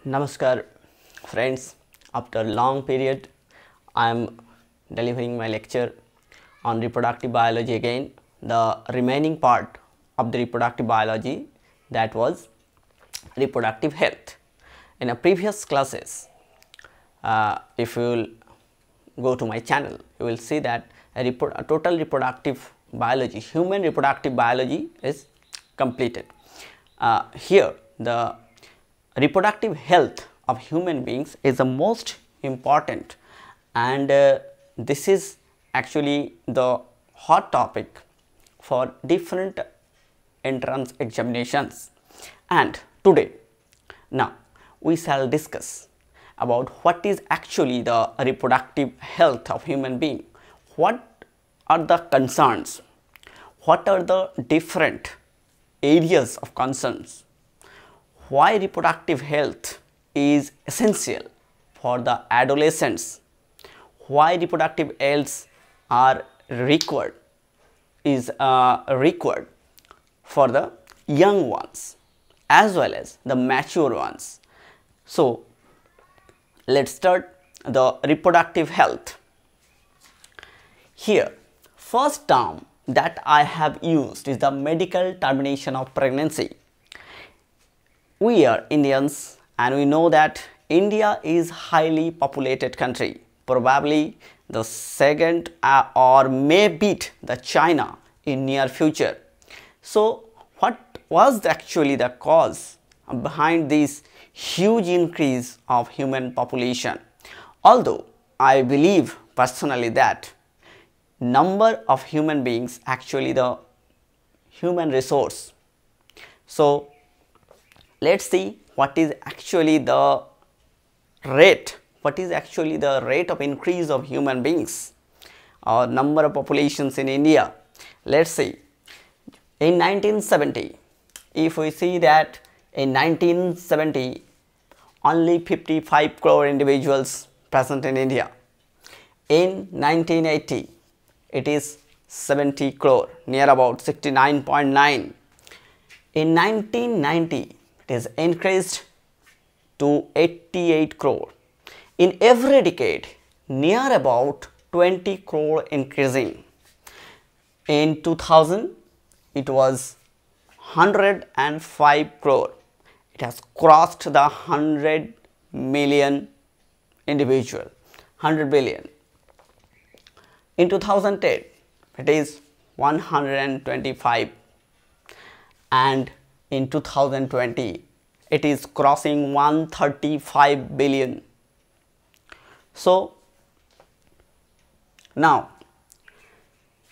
Namaskar friends, after long period I am delivering my lecture on reproductive biology again, the remaining part of the reproductive biology, that was reproductive health. In a previous classes, if you will go to my channel, you will see that a total reproductive biology, human reproductive biology is completed. Here the reproductive health of human beings is the most important, and this is actually the hot topic for different entrance examinations. And today, now we shall discuss about what is actually the reproductive health of human being, what are the concerns, what are the different areas of concerns, why reproductive health is essential for the adolescents, why reproductive health are required for the young ones as well as the mature ones. So let's start the reproductive health. Here, first term that I have used is the medical termination of pregnancy. We are Indians and we know that India is highly populated country, probably the second or may beat the China in near future. So what was actually the cause behind this huge increase of human population? Although I believe personally that number of human beings actually the human resource. So let's see what is actually the rate, of increase of human beings or number of populations in India. Let's see, in 1970, if we see that in 1970 only 55 crore individuals present in India. In 1980 it is 70 crore, near about 69.9. In 1990 it is increased to 88 crore. In every decade, near about 20 crore increasing. In 2000, it was 105 crore. It has crossed the 100 million individual, 100 billion. In 2010, it is 125, and in 2020 it is crossing 135 billion. So now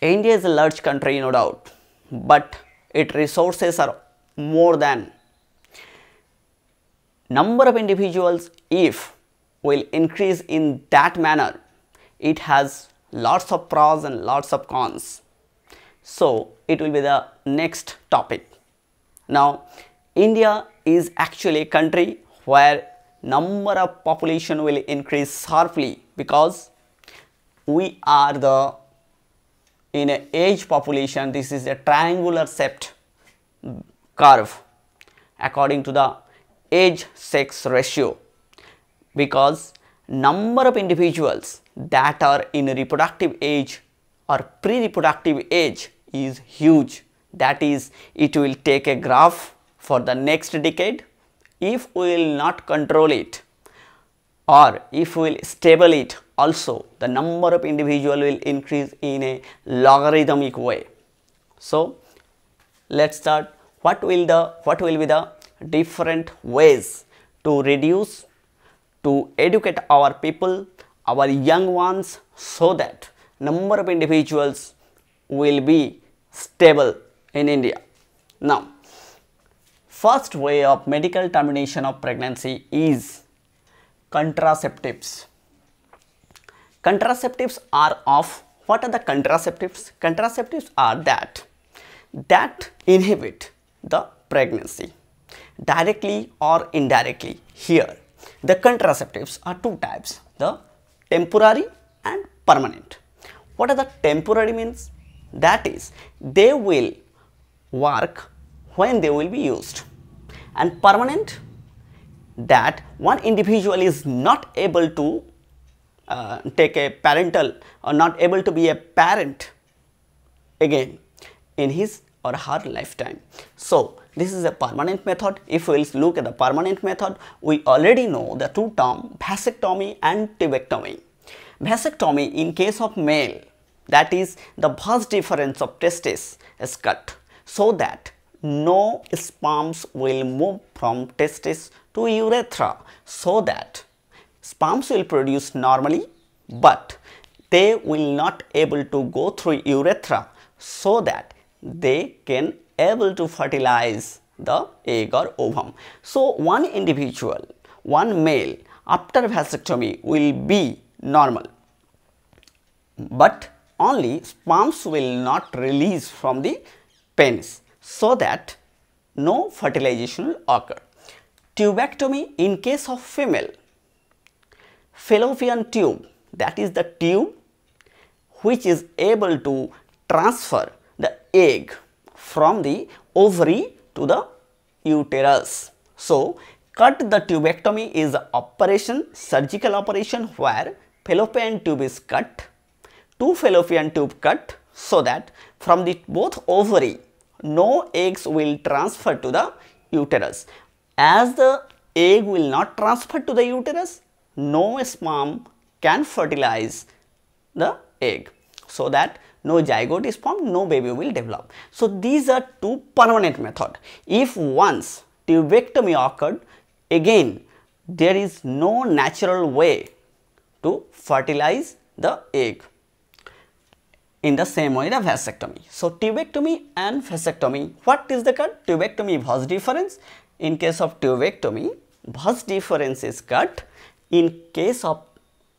India is a large country, no doubt, but its resources are more than number of individuals. If will increase in that manner, it has lots of pros and lots of cons. So it will be the next topic. Now India is actually a country where number of population will increase sharply, because we are in a age population. This is a triangular shaped curve according to the age sex ratio, because number of individuals that are in reproductive age or pre-reproductive age is huge. That is, it will take a graph for the next decade. If we will not control it, or if we will stable it also, the number of individual will increase in a logarithmic way. So let's start. What will be the different ways to reduce, to educate our people, our young ones, so that number of individuals will be stable in India. Now, first way of medical termination of pregnancy is contraceptives. Contraceptives are of, what are the contraceptives? Contraceptives are that inhibit the pregnancy directly or indirectly. Here the contraceptives are two types, the temporary and permanent. What are the temporary means? That is, they will work when they will be used, and permanent, that one individual is not able to take a parental or not able to be a parent again in his or her lifetime. So, this is a permanent method. If we will look at the permanent method, we already know the two terms vasectomy and tubectomy. Vasectomy in case of male, that is the vas deferens of testis is cut so that no sperms will move from testis to urethra, so that sperms will produce normally, but they will not able to go through urethra so that they can able to fertilize the egg or ovum. So, one individual, one male after vasectomy will be normal, but only sperms will not release from the penis, so that no fertilization will occur. Tubectomy in case of female, fallopian tube, that is the tube which is able to transfer the egg from the ovary to the uterus. So, cut the tubectomy is an operation, surgical operation where fallopian tube is cut, two fallopian tube cut, so that from the both ovary no eggs will transfer to the uterus. As the egg will not transfer to the uterus, no sperm can fertilize the egg, so that no zygote is formed, no baby will develop. So, these are two permanent methods. If once tubectomy occurred, again there is no natural way to fertilize the egg in the same way the vasectomy. So, tubectomy and vasectomy, what is the cut? Tubectomy vas deferens. In case of tubectomy, vas deferens is cut. In case of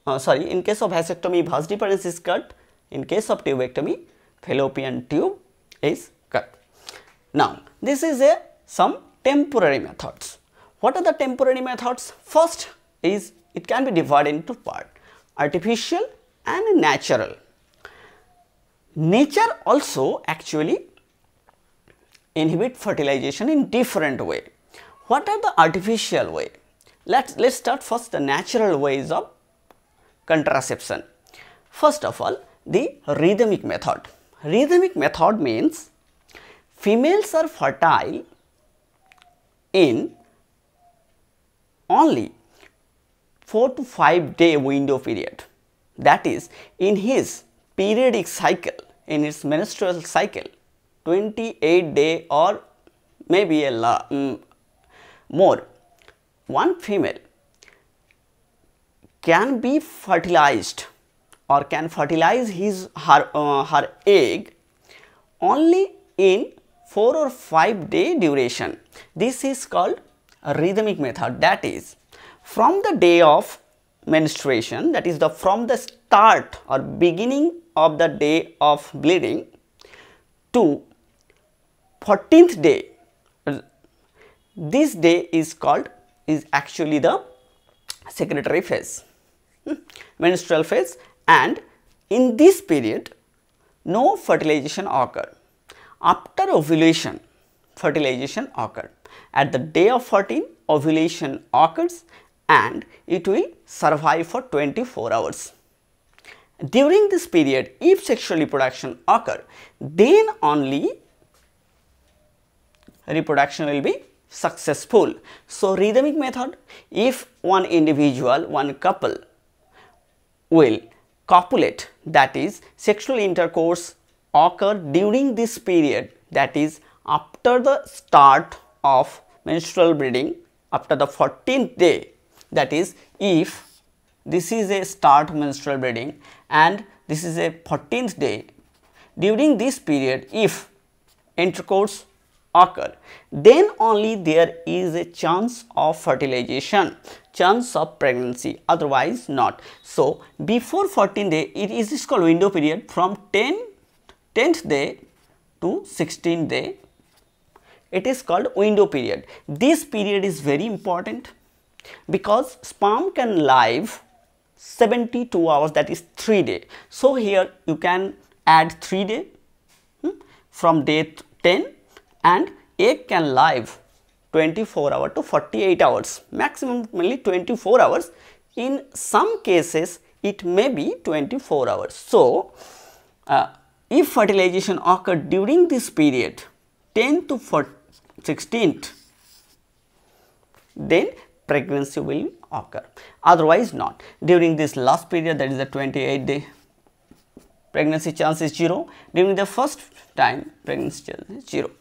in case of vasectomy, vas deferens is cut. In case of tubectomy, fallopian tube is cut. Now, this is some temporary methods. What are the temporary methods? First is, it can be divided into part, artificial and natural. Nature also actually inhibit fertilization in different way. What are the artificial way? Let's start first the natural ways of contraception. First of all, the rhythmic method. Rhythmic method means females are fertile in only 4 to 5 day window period. That is, in his periodic cycle, in its menstrual cycle, 28 day or maybe more, one female can be fertilized or can fertilize her egg only in 4 or 5 day duration. This is called a rhythmic method. That is, from the day of menstruation, that is from the start or beginning of the day of bleeding to 14th day, this day is actually the secretory phase, menstrual phase, and in this period no fertilization occur. After ovulation, fertilization occur. At the day of 14, ovulation occurs and it will survive for 24 hours. During this period, if sexual reproduction occur, then only reproduction will be successful. So, rhythmic method, if one individual, one couple will copulate, that is sexual intercourse occur during this period, that is after the start of menstrual bleeding, after the 14th day, that is if this is a start menstrual bleeding and this is a 14th day, during this period if intercourse occur, then only there is a chance of fertilization, chance of pregnancy, otherwise not. So, before 14th day, it is called window period. From 10th day to 16th day, it is called window period. This period is very important because sperm can live 72 hours, that is 3 days. So, here you can add 3 days from day 10, and egg can live 24 hours to 48 hours, maximum only 24 hours. In some cases it may be 24 hours. So, if fertilization occurred during this period 10th to 16th, then pregnancy will occur, otherwise not. During this last period, that is the 28th day, pregnancy chance is 0. During the first time, pregnancy chance is 0.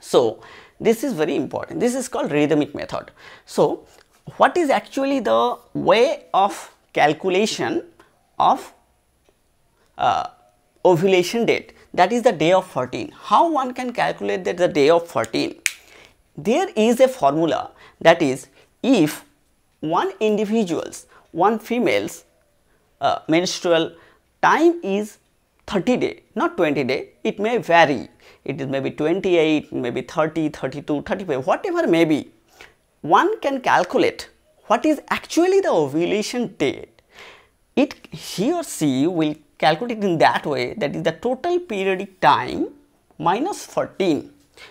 So, this is very important. This is called rhythmic method. So, what is actually the way of calculation of ovulation date? That is the day of 14. How one can calculate that the day of 14? There is a formula, that is, if one female's menstrual time is 30 day, not 20 day, it may vary. It is maybe 28, maybe 30, 32, 35, whatever may be. One can calculate what is actually the ovulation date. He or she will calculate it in that way, that is the total periodic time minus 14.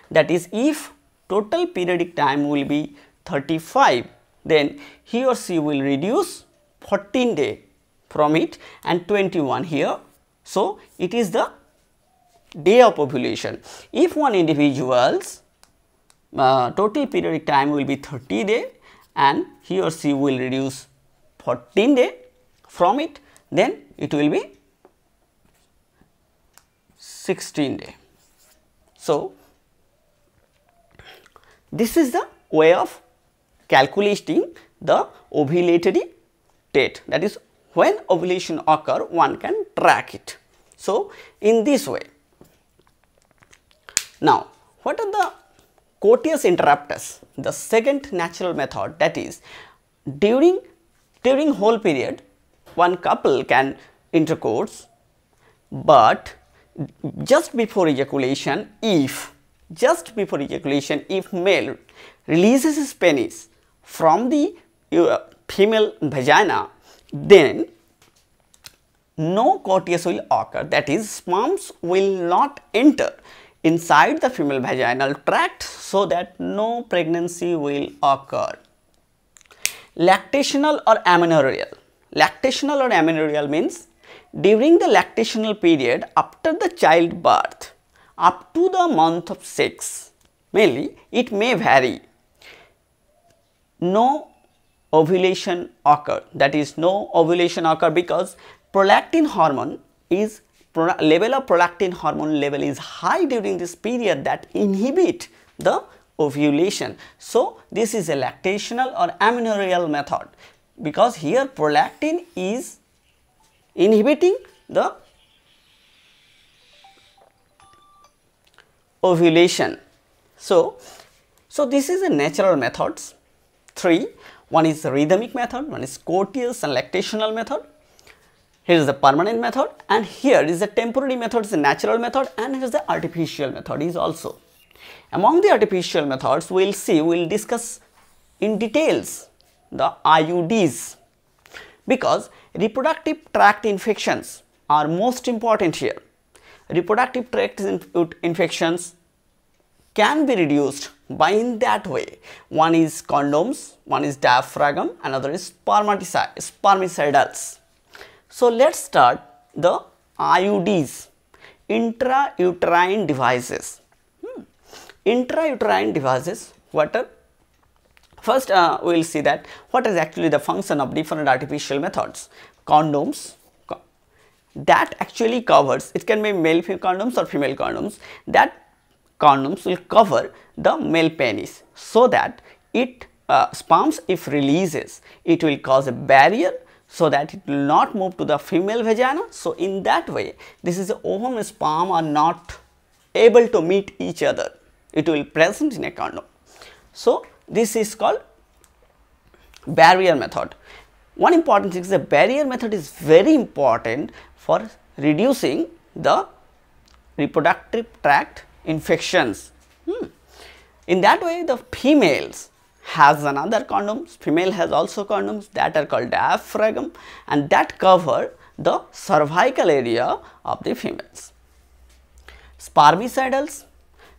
That is, if total periodic time will be 35, then he or she will reduce 14 day from it and 21 here. So, it is the day of ovulation. If one individual's total periodic time will be 30 day and he or she will reduce 14 day from it, then it will be 16 day. So, this is the way of calculating the ovulatory date, that is, when ovulation occur, one can track it. So, in this way. Now, what are the coitus interruptus? The second natural method, that is, during whole period one couple can intercourse, but just before ejaculation, if male releases his penis from the female vagina, then no coitus will occur, that is, sperms will not enter inside the female vaginal tract, so that no pregnancy will occur. Lactational or amenorrheal. Lactational or amenorrheal means during the lactational period after the childbirth up to the month of 6, mainly it may vary. No ovulation occur, that is, no ovulation occur because prolactin hormone is level of prolactin hormone level is high during this period, that inhibit the ovulation. So, this is a lactational or amenorrheal method, because here prolactin is inhibiting the ovulation. So, this is a natural methods. 3. One is rhythmic method, one is coitus and lactational method. Here is the permanent method, and here is the temporary method, is the natural method, and here is the artificial method is also. Among the artificial methods, we will discuss in details the IUDs, because reproductive tract infections are most important here. Reproductive tract infections can be reduced by in that way. One is condoms, one is diaphragm, another is spermicidals. So, let us start the IUDs, intrauterine devices. Intrauterine devices, what are? First, we will see that what is actually the function of different artificial methods. Condoms, that actually covers, it can be male condoms or female condoms, that condoms will cover the male penis, so that it sperms, if releases, it will cause a barrier, so that it will not move to the female vagina. So, in that way, this is ovum and sperm are not able to meet each other, it will present in a condom. So, this is called barrier method. One important thing is the barrier method is very important for reducing the reproductive tract infections. In that way, the females has another condoms, female has also condoms that are called diaphragm, and that cover the cervical area of the females. Spermicidals,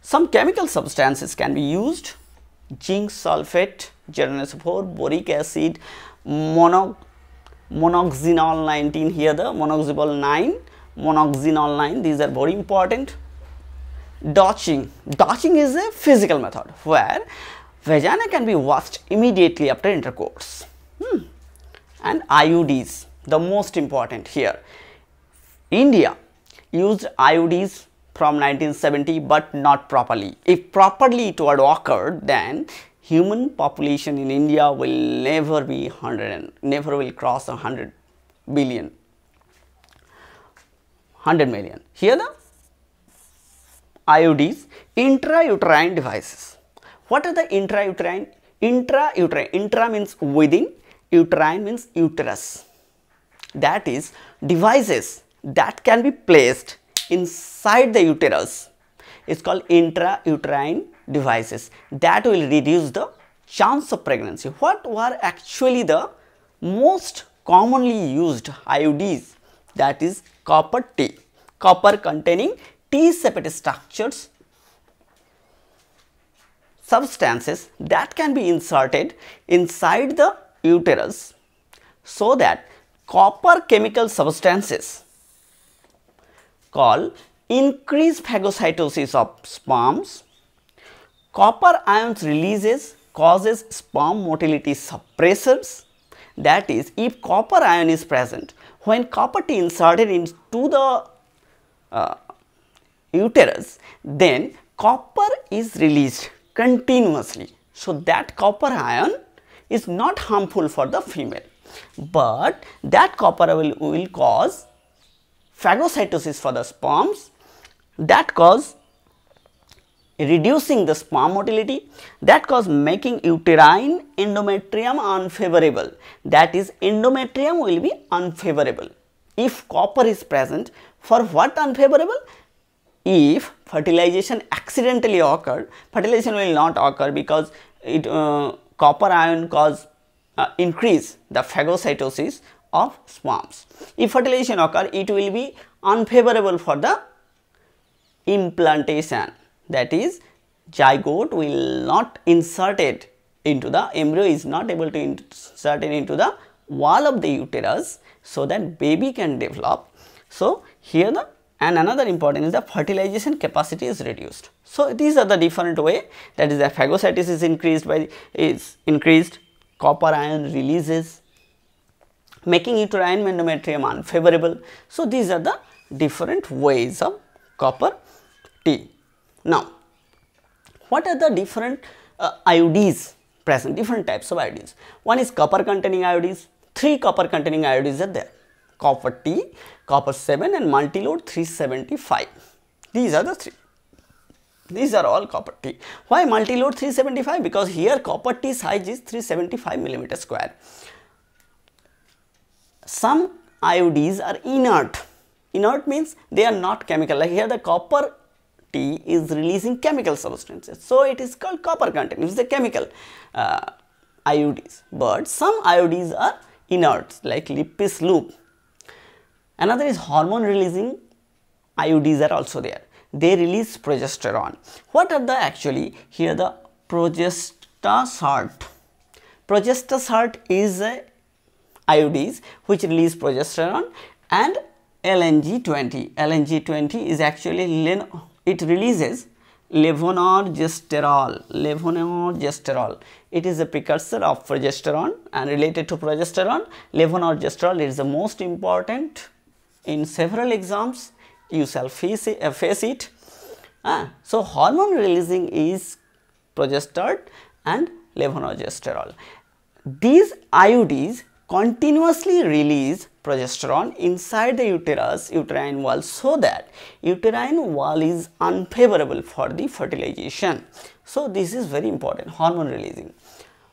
some chemical substances can be used zinc sulfate, ZnSO4, boric acid, monoxinol 19, here the monoxidil 9, monoxinol 9, these are very important. Dotching is a physical method where vagina can be washed immediately after intercourse. And IUDs, the most important here. India used IUDs from 1970 but not properly. If properly it would occur, then human population in India will never be 100, never will cross 100 billion, 100 million. Here the IUDs, intrauterine devices. What are the intrauterine? Intrauterine, intra means within, uterine means uterus. That is devices that can be placed inside the uterus is called intrauterine devices that will reduce the chance of pregnancy. What were actually the most commonly used IUDs? That is copper T, copper containing T-shaped structures, substances that can be inserted inside the uterus so that copper chemical substances called increased phagocytosis of sperms. Copper ions releases causes sperm motility suppressors. That is, if copper ion is present, when copper T inserted into the uterus, then copper is released continuously. So that copper ion is not harmful for the female, but that copper will cause phagocytosis for the sperms, that cause reducing the sperm motility, that cause making uterine endometrium unfavorable. That is, endometrium will be unfavorable if copper is present. For what unfavorable? If fertilization accidentally occurred, fertilization will not occur because it copper ion cause increase the phagocytosis of sperms. If fertilization occur, it will be unfavorable for the implantation. That is, zygote will not inserted into the embryo, is not able to insert it into the wall of the uterus so that baby can develop. So here the another important is the fertilization capacity is reduced. So these are the different way, that is the phagocytosis is increased, copper ion releases, making uterine endometrium unfavorable. So these are the different ways of copper T. Now, what are the different IUDs present, different types of IUDs? One is copper containing IUDs, 3 copper containing IUDs are there, copper T, copper 7 and multi-load 375. These are the 3. These are all copper T. Why multi-load 375? Because here copper T size is 375 millimeter square. Some IUDs are inert. Inert means they are not chemical. Like here the copper T is releasing chemical substances. So it is called copper containing. It is the chemical IUDs. But some IUDs are inert like Lippis loop. Another is hormone releasing IUDs are also there. They release progesterone. What are the actually? Here the Progestasert. Progestasert is a IUDs which release progesterone, and LNG20. LNG20 is actually it releases levonorgestrel. Levonorgestrel. It is a precursor of progesterone and related to progesterone. Levonorgestrel is the most important in several exams. You shall face it. So hormone releasing is progesterone and levonorgestrel. These IUDs continuously release progesterone inside the uterine wall, so that uterine wall is unfavorable for the fertilization. So this is very important, hormone releasing.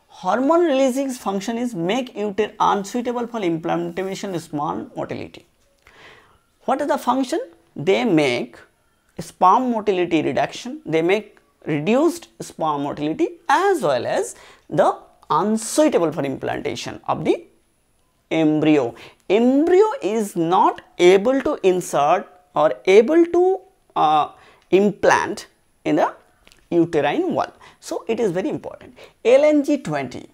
Hormone releasing function is make uterus unsuitable for implantation, small motility. What is the function? They make sperm motility reduction, they make reduced sperm motility as well as the unsuitable for implantation of the embryo. Embryo is not able to insert or able to implant in the uterine wall. So it is very important. LNG-20,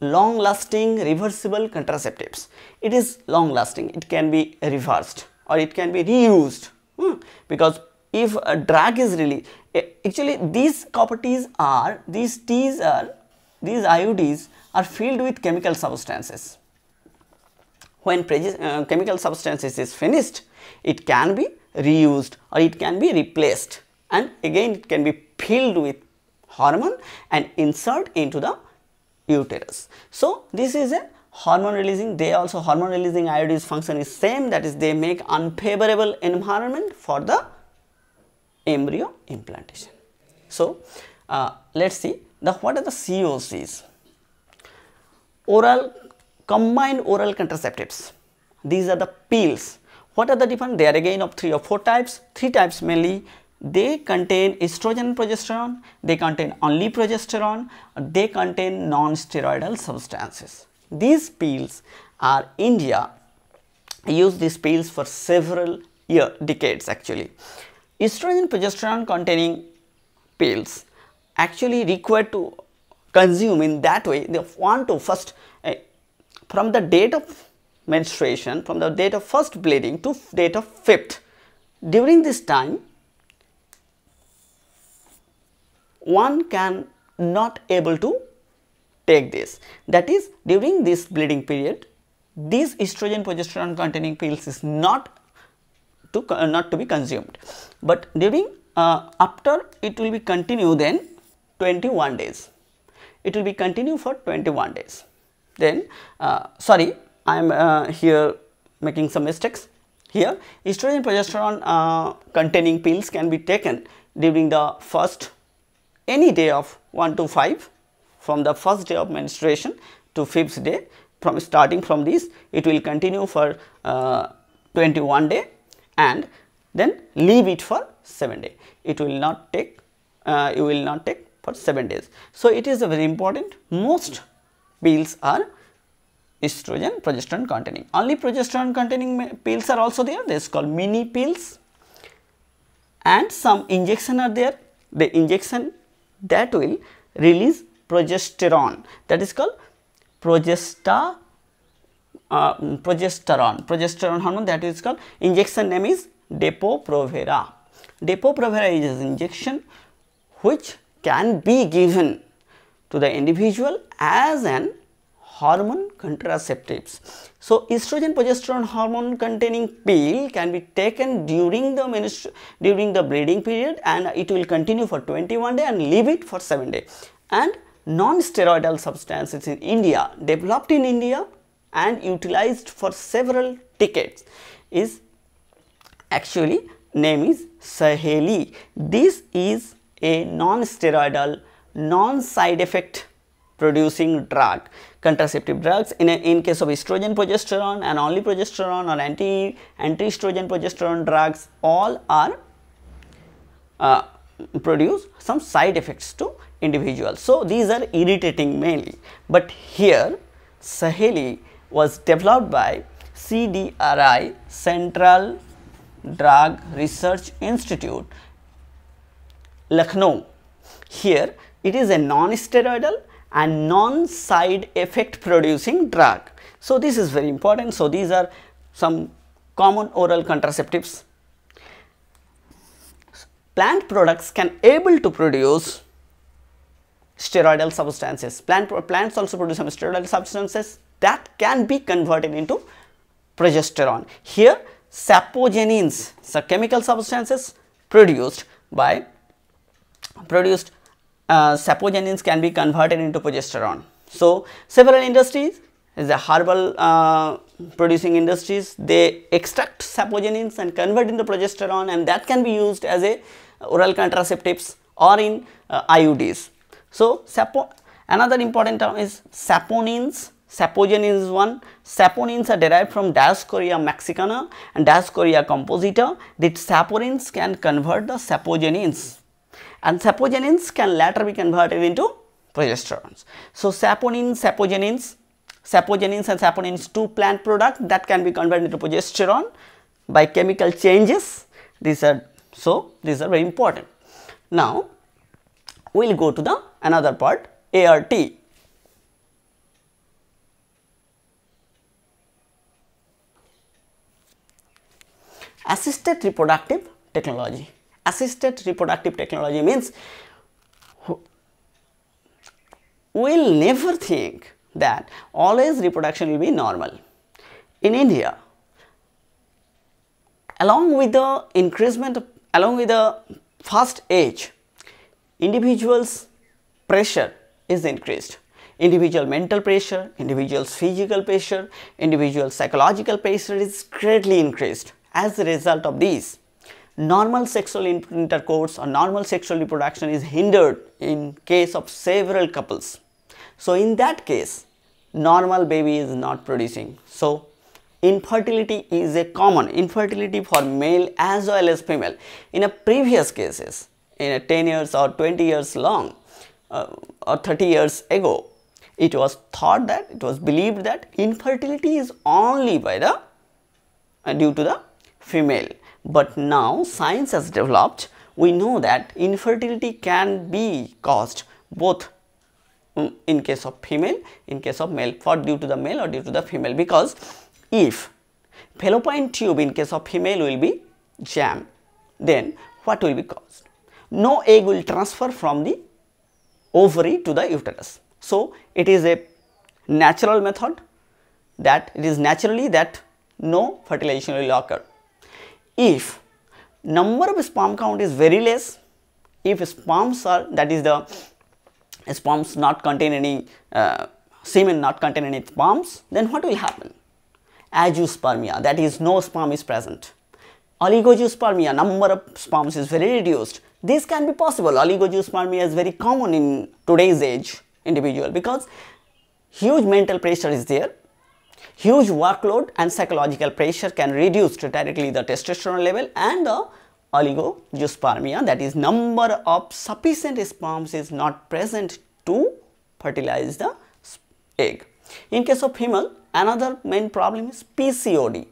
long lasting reversible contraceptives. It is long lasting, it can be reversed or it can be reused, because if a drug is released, actually these properties are, these IUDs are filled with chemical substances. When chemical substances is finished, it can be reused or it can be replaced, and again it can be filled with hormone and insert into the uterus. So this is a hormone releasing, they also hormone releasing IUDs function is same, that is they make unfavorable environment for the embryo implantation. So let us see what are the COCs. Combined oral contraceptives, these are the pills. What are the different? They are again of 3 or 4 types, 3 types mainly. They contain estrogen and progesterone, they contain only progesterone, they contain non-steroidal substances. These pills are, India used these pills for several decades actually. Estrogen and progesterone containing pills actually required to consume in that way, they want to first from the date of menstruation, from the date of first bleeding to date of 5th, during this time one can not able to take this, that is during this bleeding period these estrogen progesterone containing pills is not to be consumed, but during after it will be continue then 21 days, it will be continue for 21 days. Then sorry, I am here making some mistakes here. Estrogen progesterone containing pills can be taken during the first any day of 1 to 5, from the first day of menstruation to 5th day. From starting from this, it will continue for 21 day and then leave it for 7 days. It will not take, you will not take for 7 days. So it is a very important. Most pills are estrogen progesterone containing. Only progesterone containing pills are also there. This is called mini pills, and some injection are there. The injection that will release progesterone, that is called progesterone hormone, that is called, injection name is Depo-Provera. Depo-Provera is an injection which can be given to the individual as an hormone contraceptives. So estrogen progesterone hormone containing pill can be taken during the bleeding period, and it will continue for 21 days and leave it for 7 days. And non-steroidal substances in India, developed in India and utilized for several decades, is actually name is Saheli. This is a non-steroidal, non-side effect producing drug. Contraceptive drugs in case of estrogen progesterone and only progesterone or anti-estrogen progesterone drugs, all are produce some side effects to individuals. So these are irritating mainly, but here Saheli was developed by CDRI, Central Drug Research Institute, Lucknow. Here it is a non-steroidal and non-side effect producing drug. So this is very important. So these are some common oral contraceptives. Plant products can able to produce steroidal substances. Plants also produce some steroidal substances that can be converted into progesterone. Here sapogenins, so chemical substances sapogenins can be converted into progesterone. So several industries, the herbal producing industries, they extract sapogenins and convert into progesterone, and that can be used as a oral contraceptives or in IUDs. So another important term is saponins. Sapogenins is one. Saponins are derived from Dioscorea mexicana and Dioscorea composita. These saponins can convert the sapogenins, and sapogenins can later be converted into progesterones. So saponins and saponins, two plant products that can be converted into progesterone by chemical changes. These are very important. Now we will go to the another part ART. Assisted reproductive technology. Assisted reproductive technology means we will never think that always reproduction will be normal. In India, along with the fast age, individuals' pressure is increased. Individual mental pressure, individual's physical pressure, individual psychological pressure is greatly increased. As a result of these, normal sexual intercourse or normal sexual reproduction is hindered in case of several couples. So in that case, normal baby is not producing. So infertility is a common infertility for male as well as female. In a previous cases, in a 10 years or 20 years long or 30 years ago, it was thought that, it was believed that infertility is only by the due to the female. But now science has developed, we know that infertility can be caused both in case of female, in case of male, for due to the male or due to the female, because if fallopian tube in case of female will be jammed, then what will be caused? No egg will transfer from the ovary to the uterus. So it is a natural method, that it is naturally that no fertilization will occur. If number of sperm count is very less, if sperms are, that is the sperms not contain any semen not contain any sperms, then what will happen? Azoospermia, that is no sperm is present. Oligozoospermia, number of sperms is very reduced. This can be possible. Oligozoospermia is very common in today's age individual, because huge mental pressure is there. Huge workload and psychological pressure can reduce directly the testosterone level, and the oligozoospermia, that is number of sufficient sperms is not present to fertilize the egg. In case of female, another main problem is PCOD,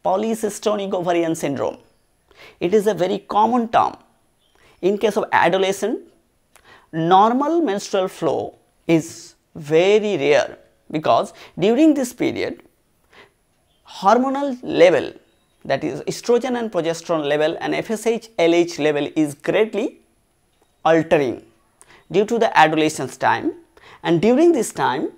polycystic ovarian syndrome. It is a very common term. In case of adolescent, normal menstrual flow is very rare, because during this period hormonal level, that is estrogen and progesterone level and FSH LH level is greatly altering due to the adolescence time, and during this time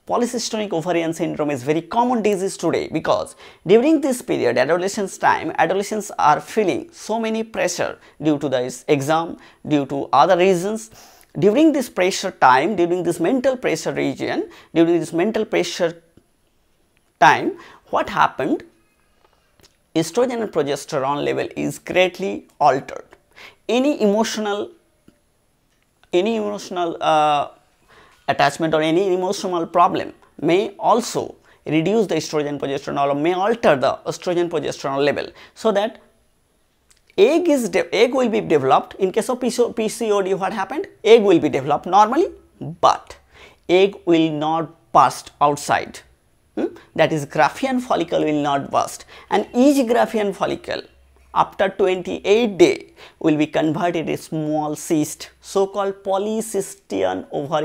polycystic ovarian syndrome is very common disease today, because during this period, adolescence time, adolescents are feeling so many pressure due to this exam, due to other reasons. During this pressure time, during this mental pressure region, during this mental pressure time, what happened? Estrogen and progesterone level is greatly altered. Any emotional attachment or any emotional problem may also reduce the estrogen progesterone or may alter the estrogen progesterone level, so that egg will be developed. In case of PCOD, what happened? Egg will be developed normally, but egg will not burst outside. That is, Graafian follicle will not burst, and each Graafian follicle after 28 days will be converted a small cyst, so called polycystic ovarian